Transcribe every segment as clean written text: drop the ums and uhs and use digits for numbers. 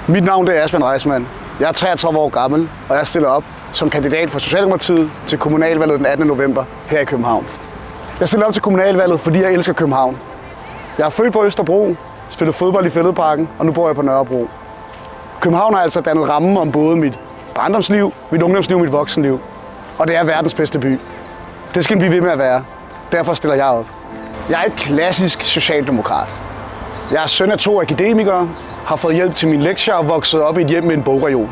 Mit navn er Asbjørn Reisman. Jeg er 33 år gammel, og jeg stiller op som kandidat for Socialdemokratiet til kommunalvalget den 18. november her i København. Jeg stiller op til kommunalvalget, fordi jeg elsker København. Jeg er født på Østerbro, spillet fodbold i Fælledparken, og nu bor jeg på Nørrebro. København har altså dannet rammen om både mit barndomsliv, mit ungdomsliv og mit voksenliv. Og det er verdens bedste by. Det skal den blive ved med at være. Derfor stiller jeg op. Jeg er et klassisk socialdemokrat. Jeg er søn af 2 akademikere, har fået hjælp til mine lektier og vokset op i et hjem med en bogreol.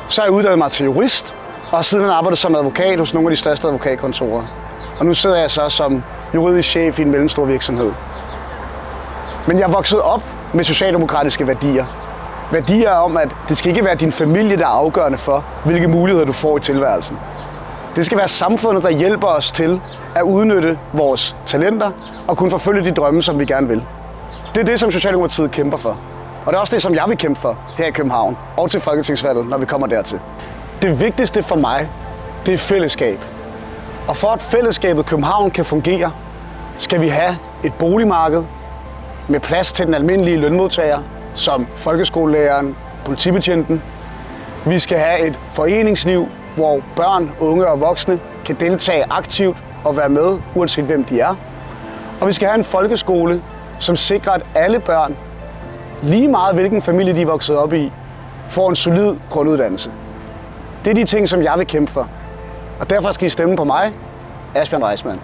Så har jeg uddannet mig til jurist, og siden har jeg arbejdet som advokat hos nogle af de største advokatkontorer. Og nu sidder jeg så som juridisk chef i en mellemstor virksomhed. Men jeg er vokset op med socialdemokratiske værdier. Værdier om, at det skal ikke være din familie, der er afgørende for, hvilke muligheder du får i tilværelsen. Det skal være samfundet, der hjælper os til at udnytte vores talenter og kunne forfølge de drømme, som vi gerne vil. Det er det, som Socialdemokratiet kæmper for. Og det er også det, som jeg vil kæmpe for her i København og til folketingsvalget, når vi kommer dertil. Det vigtigste for mig, det er fællesskab. Og for at fællesskabet København kan fungere, skal vi have et boligmarked med plads til den almindelige lønmodtager, som folkeskolelæreren, politibetjenten. Vi skal have et foreningsliv, hvor børn, unge og voksne kan deltage aktivt og være med, uanset hvem de er. Og vi skal have en folkeskole, som sikrer, at alle børn, lige meget hvilken familie de er vokset op i, får en solid grunduddannelse. Det er de ting, som jeg vil kæmpe for. Og derfor skal I stemme på mig, Asbjørn Reisman.